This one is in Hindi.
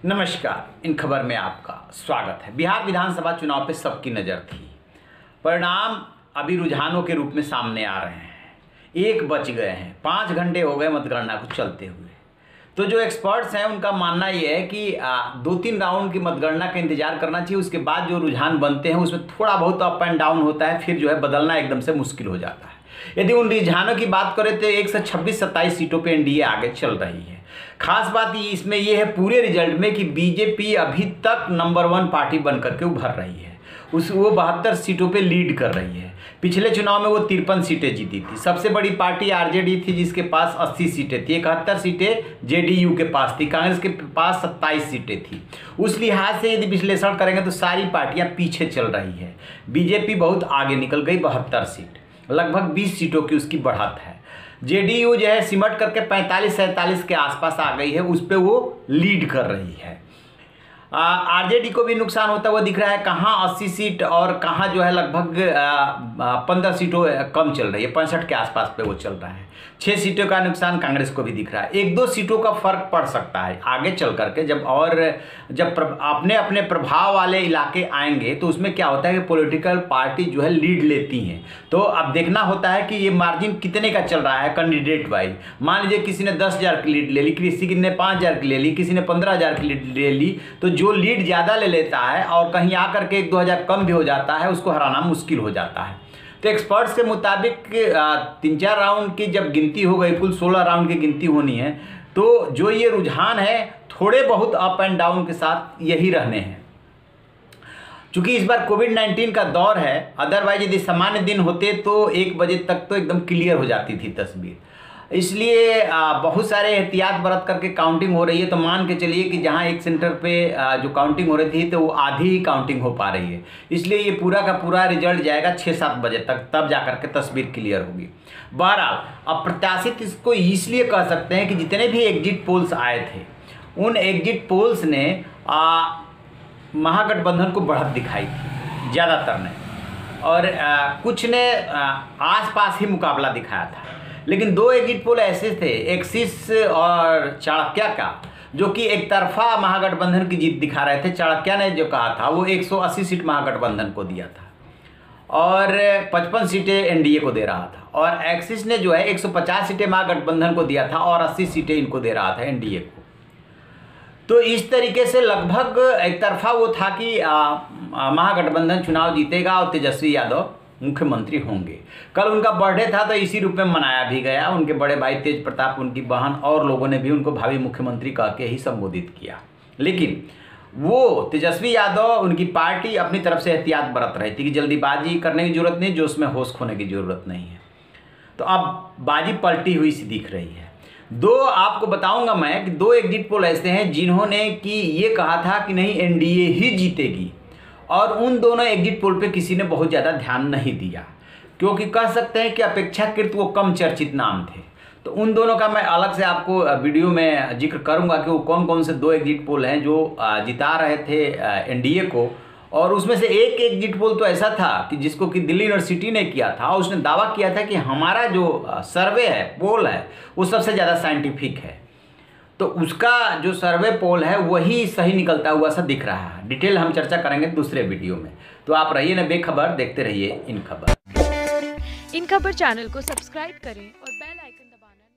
नमस्कार। इन खबर में आपका स्वागत है। बिहार विधानसभा चुनाव पे सबकी नज़र थी। परिणाम अभी रुझानों के रूप में सामने आ रहे हैं। 1 बज गए हैं, 5 घंटे हो गए मतगणना को चलते हुए। तो जो एक्सपर्ट्स हैं उनका मानना ये है कि 2-3 राउंड की मतगणना का इंतजार करना चाहिए। उसके बाद जो रुझान बनते हैं उसमें थोड़ा बहुत अप एंड डाउन होता है, फिर जो है बदलना एकदम से मुश्किल हो जाता है। यदि उन रुझानों की बात करें तो 1 से 26-27 सीटों पे एनडीए आगे चल रही है। खास बात इसमें यह है पूरे रिजल्ट में कि बीजेपी अभी तक नंबर 1 पार्टी बनकर के उभर रही है। वो 72 सीटों पे लीड कर रही है। पिछले चुनाव में वो 53 सीटें जीती थी। सबसे बड़ी पार्टी आरजेडी थी जिसके पास 80 सीटें थी। 71 सीटें जेडीयू के पास थी। कांग्रेस के पास 27 सीटें थी। उस लिहाज से यदि विश्लेषण करेंगे तो सारी पार्टियां पीछे चल रही है। बीजेपी बहुत आगे निकल गई, 72 सीट, लगभग 20 सीटों की उसकी बढ़त है। जेडीयू जो है सिमट करके 45-47 के आसपास आ गई है, उस पर वो लीड कर रही है। आरजेडी को भी नुकसान होता हुआ दिख रहा है। कहाँ 80 सीट और कहाँ जो है लगभग 15 सीटों कम चल रही है, 65 के आसपास पे वो चल रहा है। 6 सीटों का नुकसान कांग्रेस को भी दिख रहा है। 1-2 सीटों का फर्क पड़ सकता है आगे चल करके, जब अपने अपने प्रभाव वाले इलाके आएंगे तो उसमें क्या होता है कि पॉलिटिकल पार्टी जो है लीड लेती हैं। तो अब देखना होता है कि ये मार्जिन कितने का चल रहा है कैंडिडेट वाइज। मान लीजिए किसी ने 10,000 की लीड ले ली, किसी ने 5,000 की ले ली, किसी ने 15,000 की लीड ले ली। तो जो लीड ज़्यादा ले लेता है और कहीं आकर के 1-2 हज़ार कम भी हो जाता है, उसको हराना मुश्किल हो जाता है। तो एक्सपर्ट्स के मुताबिक 3-4 राउंड की जब गिनती हो गई, कुल 16 राउंड की गिनती होनी है, तो जो ये रुझान है थोड़े बहुत अप एंड डाउन के साथ यही रहने हैं। चूंकि इस बार कोविड-19 का दौर है, अदरवाइज यदि सामान्य दिन होते तो 1 बजे तक तो एकदम क्लियर हो जाती थी तस्वीर। इसलिए बहुत सारे एहतियात बरत करके काउंटिंग हो रही है। तो मान के चलिए कि जहां एक सेंटर पे जो काउंटिंग हो रही थी तो वो आधी ही काउंटिंग हो पा रही है। इसलिए ये पूरा का पूरा रिजल्ट जाएगा 6-7 बजे तक, तब जाकर के तस्वीर क्लियर होगी। बहरहाल अप्रत्याशित इसको इसलिए कह सकते हैं कि जितने भी एग्जिट पोल्स आए थे उन एग्जिट पोल्स ने महागठबंधन को बढ़त दिखाई थी ज़्यादातर ने, और कुछ ने आसपास ही मुकाबला दिखाया था। लेकिन 2 एग्जिट पोल ऐसे थे, एक्सिस और चाणक्य का, जो कि एक तरफा महागठबंधन की जीत दिखा रहे थे। चाणक्य ने जो कहा था वो 180 सीट महागठबंधन को दिया था और 55 सीटें एनडीए को दे रहा था, और एक्सिस ने जो है 150 सीटें महागठबंधन को दिया था और 80 सीटें इनको दे रहा था एनडीए को। तो इस तरीके से लगभग एक तरफा वो था कि महागठबंधन चुनाव जीतेगा और तेजस्वी यादव मुख्यमंत्री होंगे। कल उनका बर्थडे था तो इसी रूप में मनाया भी गया। उनके बड़े भाई तेज प्रताप, उनकी बहन और लोगों ने भी उनको भावी मुख्यमंत्री कह के ही संबोधित किया। लेकिन वो तेजस्वी यादव, उनकी पार्टी अपनी तरफ से एहतियात बरत रही थी कि जल्दीबाजी करने की जरूरत नहीं, जो उसमें होश खोने की जरूरत नहीं है। तो अब बाजी पलटी हुई सी दिख रही है। आपको बताऊंगा मैं कि 2 एग्जिट पोल ऐसे हैं जिन्होंने कि ये कहा था कि नहीं एनडीए ही जीतेगी, और उन दोनों एग्जिट पोल पे किसी ने बहुत ज़्यादा ध्यान नहीं दिया, क्योंकि कह सकते हैं कि अपेक्षाकृत वो कम चर्चित नाम थे। तो उन दोनों का मैं अलग से आपको वीडियो में जिक्र करूंगा कि वो कौन कौन से 2 एग्जिट पोल हैं जो जिता रहे थे एनडीए को। और उसमें से एक एग्जिट पोल तो ऐसा था कि जिसको कि दिल्ली यूनिवर्सिटी ने किया था। उसने दावा किया था कि हमारा जो सर्वे है, पोल है, वो सबसे ज़्यादा साइंटिफिक है। तो उसका जो सर्वे पोल है वही सही निकलता हुआ सा दिख रहा है। डिटेल हम चर्चा करेंगे दूसरे वीडियो में। तो आप रहिए ना बेखबर, देखते रहिए इन खबर। इन खबर चैनल को सब्सक्राइब करें और बेल आइकन दबाना